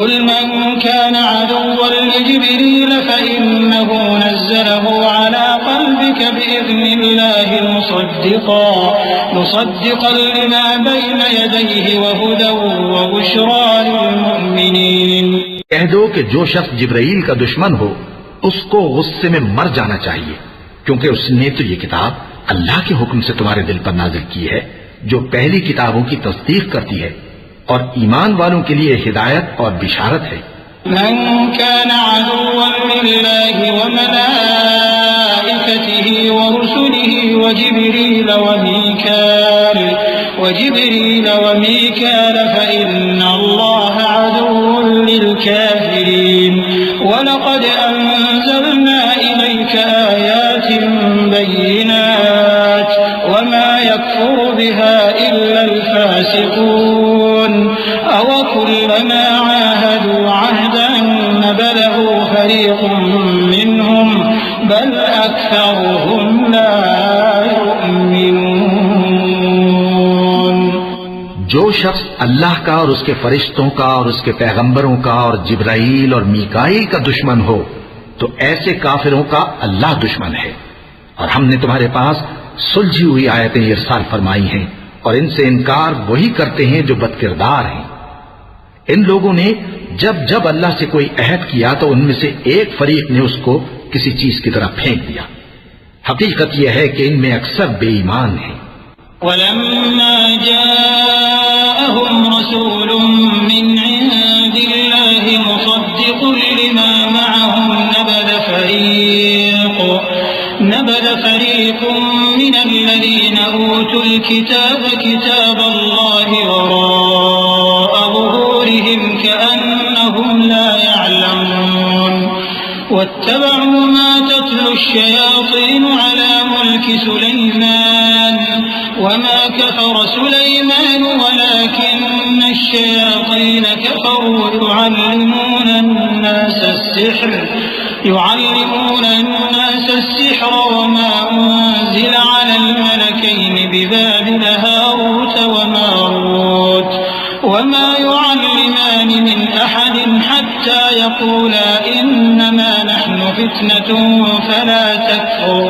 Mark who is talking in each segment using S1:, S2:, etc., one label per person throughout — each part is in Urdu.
S1: قل من كان عدوا لجبريل فإنه نزله على قلبك بإذن الله مصدقا لما بين يديه وهدى وبشرى للمؤمنين۔
S2: کہہ دو کہ جو شخص جبرائیل کا دشمن ہو اس کو غصے میں مر جانا چاہیے، کیونکہ اس نے تو یہ کتاب اللہ کے حکم سے تمہارے دل پر نازل کی ہے جو پہلی کتابوں کی تصدیق کرتی ہے اور ایمان والوں کے لیے ہدایت اور بشارت ہے۔
S1: من كان عدوا لله وملائكته ورسله وجبريل وميكال فإن الله عدو للكافرين ولقد أنزلنا إليك آيات بينات وما يكفر بها إلا الفاسقون أوكلما عاهدوا عهدا نبذه فريق منهم بل أكثرهم لا يؤمنون۔
S2: جو شخص اللہ کا اور اس کے فرشتوں کا اور اس کے پیغمبروں کا اور جبرائیل اور میکائیل کا دشمن ہو تو ایسے کافروں کا اللہ دشمن ہے، اور ہم نے تمہارے پاس سلجھی ہوئی آیتیں ارسال فرمائی ہیں اور ان سے انکار وہی کرتے ہیں جو بدکردار ہیں۔ ان لوگوں نے جب اللہ سے کوئی عہد کیا تو ان میں سے ایک فریق نے اس کو کسی چیز کی طرف پھینک دیا۔ حقیقت یہ ہے کہ ان میں اکثر بے ایمان ہیں۔
S1: وَلَمَّا جَاءَهُمْ رَسُولٌ مِّنْ عِندِ اللَّهِ مُصَدِّقٌ لِّمَا مَعَهُمْ نبذ فريق من الذين أوتوا الكتاب كتاب الله وراء ظهورهم كأنهم لا يعلمون واتبعوا ما تتلو الشياطين على ملك سليمان وما كفر سليمان ولكن الشياطين كفروا يعلمون الناس السحر وما أنزل على الملكين ببابل هاروت وماروت وما يعلمان من أحد حتى يقولا إنما نحن فتنة فلا تكفر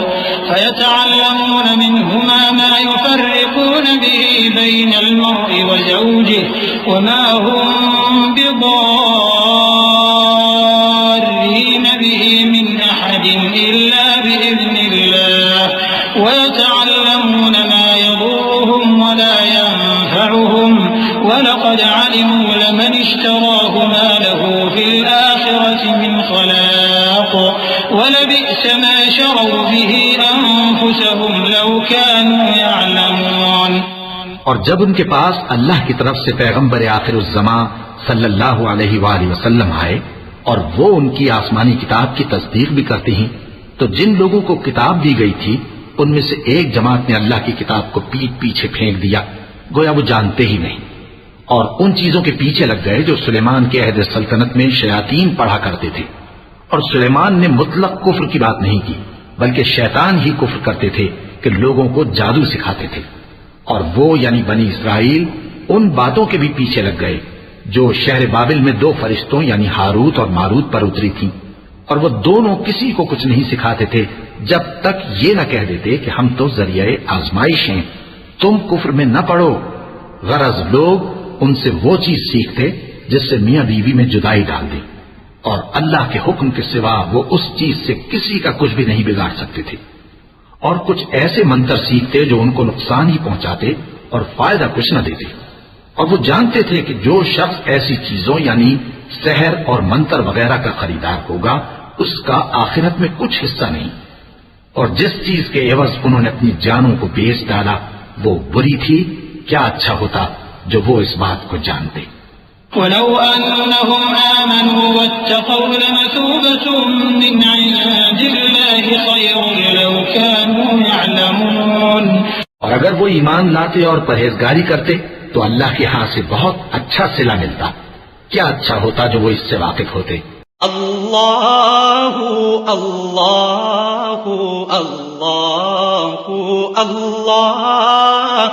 S1: فيتعلمون منهما ما يفرقون به بين المرء وزوجه وما هم بضارين به من أحد إلا بإذن الله ويتعلمون ما يضرهم ولا ينفعهم ولقد علموا لمن اشتراه ما له في الآخرة من خلاق ولبئس ما شروا به أنفسهم لو كانوا يعلمون۔
S2: اور جب ان کے پاس اللہ کی طرف سے پیغمبر آخر الزمان صلی اللہ علیہ وآلہ وسلم آئے اور وہ ان کی آسمانی کتاب کی تصدیق بھی کرتے ہیں تو جن لوگوں کو کتاب دی گئی تھی ان میں سے ایک جماعت نے اللہ کی کتاب کو پیٹ پیچھے پھینک دیا گویا وہ جانتے ہی نہیں، اور ان چیزوں کے پیچھے لگ گئے جو سلیمان کے عہد سلطنت میں شیاطین پڑھا کرتے تھے۔ اور سلیمان نے مطلق کفر کی بات نہیں کی بلکہ شیطان ہی کفر کرتے تھے کہ لوگوں کو جادو سکھاتے تھے، اور وہ یعنی بنی اسرائیل ان باتوں کے بھی پیچھے لگ گئے جو شہر بابل میں دو فرشتوں یعنی ہاروت اور ماروت پر اتری تھی، اور وہ دونوں کسی کو کچھ نہیں سکھاتے تھے جب تک یہ نہ کہہ دیتے کہ ہم تو ذریعہ آزمائش ہیں، تم کفر میں نہ پڑو۔ غرض لوگ ان سے وہ چیز سیکھتے جس سے میاں بیوی میں جدائی ڈال دی، اور اللہ کے حکم کے سوا وہ اس چیز سے کسی کا کچھ بھی نہیں بگاڑ سکتے تھے، اور کچھ ایسے منتر سیکھتے جو ان کو نقصان ہی پہنچاتے اور فائدہ کچھ نہ دیتے، اور وہ جانتے تھے کہ جو شخص ایسی چیزوں یعنی سحر اور منتر وغیرہ کا خریدار ہوگا اس کا آخرت میں کچھ حصہ نہیں، اور جس چیز کے عوض انہوں نے اپنی جانوں کو بیچ ڈالا وہ بری تھی، کیا اچھا ہوتا جو وہ اس بات کو جانتے۔
S1: وَلَوْ أَنَّهُمْ آمَنُوا وَاتَّقَوْا لَمَثُوبَةٌ مِّنْ عِندِ اللَّهِ خَيْرٌ لَوْ كَانُوا يَعْلَمُونَ۔
S2: اور اگر وہ ایمان لاتے اور پرہیزگاری کرتے تو اللہ کے ہاں سے بہت اچھا صلہ ملتا، کیا اچھا ہوتا جو وہ اس سے واقف ہوتے۔
S3: اللہ اللہ اللہ اللہ